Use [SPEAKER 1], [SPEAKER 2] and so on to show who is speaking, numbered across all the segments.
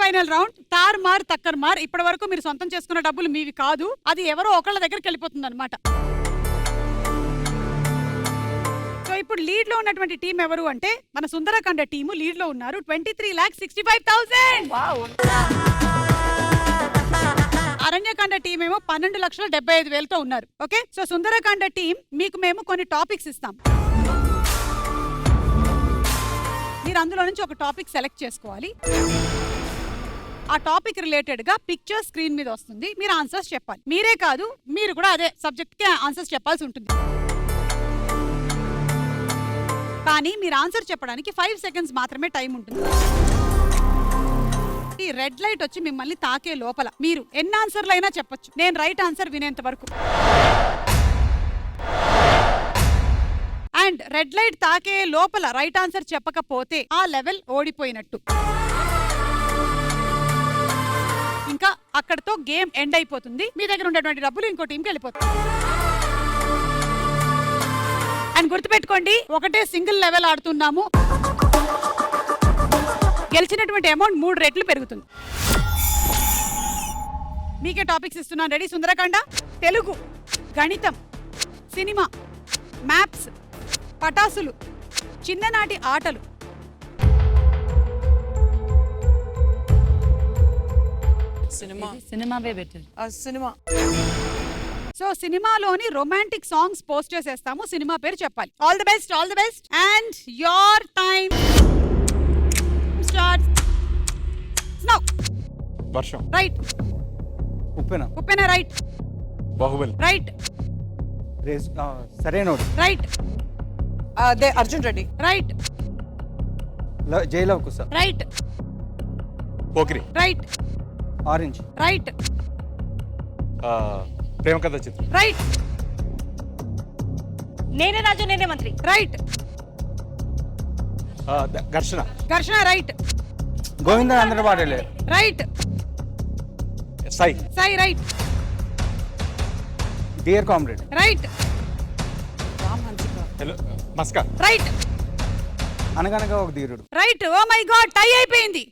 [SPEAKER 1] Final round తార్ మార్ తక్కర్ మార్. ఇప్పటి వరకు మీరు సొంతం చేసుకున్న డబ్బులు మీవి కాదు, అది ఎవరో ఒకళ్ళ దగ్గరికి వెళ్ళిపోతుంది అనమాట. సో ఇప్పుడు లీడ్ లో ఉన్నటువంటి టీం ఎవరు అంటే మన సుందరకాండ టీము లీడ్ లో ఉన్నారు. 23,65,000. అరణ్యకాండ టీం ఏమో 12,75,000తో ఉన్నారు. ఓకే, సో సుందరకాండ టీం మీకు మేము కొన్ని టాపిక్స్ ఇస్తాం. మీరు అందులో నుంచి ఒక టాపిక్ సెలెక్ట్ చేసుకోవాలి. ఆ టాపిక్ రిలేటెడ్ గా పిక్చర్ స్క్రీన్ మీద వస్తుంది, మీరు ఆన్సర్స్ చెప్పాలి. మీరే కాదు, మీరు కూడా అదే సబ్జెక్ట్ కి ఆన్సర్స్ చెప్పాల్సి ఉంటుంది. కానీ మీరు ఆన్సర్ చెప్పడానికి 5 సెకండ్స్ మాత్రమే టైం ఉంటుంది. ఈ రెడ్ లైట్ వచ్చి మిమ్మల్ని తాకే లోపల మీరు ఎన్ని ఆన్సర్లు అయినా చెప్పొచ్చు, నేను రైట్ ఆన్సర్ వినేంత వరకు. అండ్ రెడ్ లైట్ తాకే లోపల రైట్ ఆన్సర్ చెప్పకపోతే ఆ లెవెల్ ఓడిపోయినట్టు. ఇంకా అక్కడతో గేమ్ ఎండ్ అయిపోతుంది. మీ దగ్గర ఉన్నటువంటి డబ్బులు ఇంకో టీంకి వెళ్ళిపోతుంది. అండ్ గుర్తుపెట్టుకోండి, ఒకటే సింగిల్ లెవెల్ ఆడుతున్నాము. గెలిచినటువంటి అమౌంట్ 3 రెట్లు పెరుగుతుంది. మీకే టాపిక్స్ ఇస్తున్నాను, రెడీ? సుందరకాండ, తెలుగు, గణితం, సినిమా, మ్యాప్స్, పటాసులు, చిన్ననాటి ఆటలు.
[SPEAKER 2] సినిమా.
[SPEAKER 1] సో సినిమాలోని రొమాంటిక్ సాంగ్స్ పోస్ట్ చేసేస్తాము, సినిమా పేరు చెప్పాలి. All the best, all the best. And your time starts now.
[SPEAKER 3] వర్షం.
[SPEAKER 1] రైట్. ఉప్పెన. Right.
[SPEAKER 3] Baahubali.
[SPEAKER 1] Right.
[SPEAKER 4] Sarainodu.
[SPEAKER 1] Right.
[SPEAKER 2] అదే Arjun Reddy.
[SPEAKER 1] Right.
[SPEAKER 4] Jai Lava కుస.
[SPEAKER 1] Right.
[SPEAKER 3] Pokiri.
[SPEAKER 1] Right.
[SPEAKER 4] Orange.
[SPEAKER 1] Right.
[SPEAKER 3] ప్రేమ కథ చిత్రం.
[SPEAKER 1] రైట్.
[SPEAKER 2] నేనే రాజు నేనే మంత్రి.
[SPEAKER 1] రైట్.
[SPEAKER 3] ఘర్షణ.
[SPEAKER 1] రైట్.
[SPEAKER 4] గోవింద అందరూ పాడలే.
[SPEAKER 1] Right.
[SPEAKER 3] Sye.
[SPEAKER 1] Right.
[SPEAKER 4] Dear Comrade.
[SPEAKER 1] Right.
[SPEAKER 3] Hello Maska.
[SPEAKER 1] Right.
[SPEAKER 4] Anaganaga Oka Dheerudu.
[SPEAKER 1] Right. Oh my god, tie అయిపోయింది.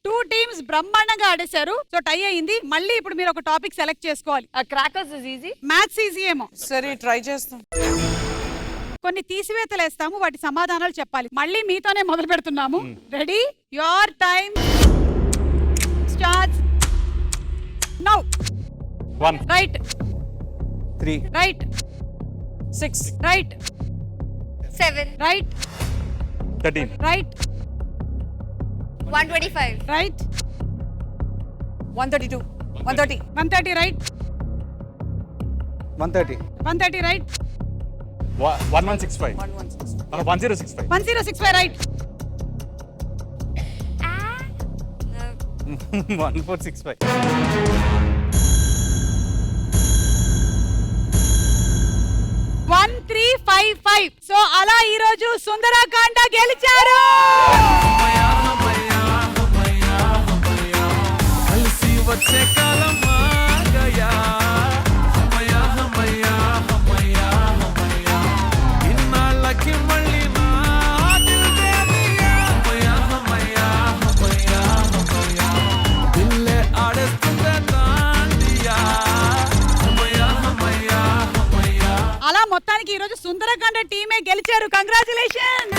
[SPEAKER 1] 2 టీమ్స్ బ్రహ్మాండంగా ఆడేశారు. సో టై అయింది. మళ్ళీ ఇప్పుడు మీరు ఒక టాపిక్ సెలెక్ట్ చేసుకోవాలి.
[SPEAKER 2] Crackers is easy.
[SPEAKER 1] Maths easy ఏమో.
[SPEAKER 2] సరే ట్రై చేస్తాం.
[SPEAKER 1] కొన్ని తీసివేతలు వేస్తాము, వాటి సమాధానాలు చెప్పాలి. మళ్ళీ మీతోనే మొదలు పెడుతున్నాము. Ready? Your time starts now.
[SPEAKER 3] 1.
[SPEAKER 1] Right.
[SPEAKER 4] 3.
[SPEAKER 1] Right.
[SPEAKER 2] 6.
[SPEAKER 1] Right.
[SPEAKER 5] 7.
[SPEAKER 1] Right.
[SPEAKER 3] 13.
[SPEAKER 1] Right.
[SPEAKER 5] 125.
[SPEAKER 1] Right.
[SPEAKER 2] 132. 130.
[SPEAKER 1] 130. Right.
[SPEAKER 4] 130.
[SPEAKER 1] 130. Right.
[SPEAKER 3] 1165. 1065.
[SPEAKER 1] 1065. Right.
[SPEAKER 4] 1465.
[SPEAKER 1] 1355. So అలా ఈ రోజు సుందరకాండ గెలిచారు.
[SPEAKER 6] వచ్చే కాలం ఆగయా హమయా హమయా హమయా హమయా ఇన్నాళ్ళకి మళ్ళీ నా దిల్ దే దియా హమయా హమయా హమయా హమయా దిల్లే ఆడేస్తుందే దాండియా హమయా హమయా హమయా.
[SPEAKER 1] అలా మొత్తానికి ఈ రోజు సుందరకాండ టీమే గెలిచారు. కంగ్రాచులేషన్.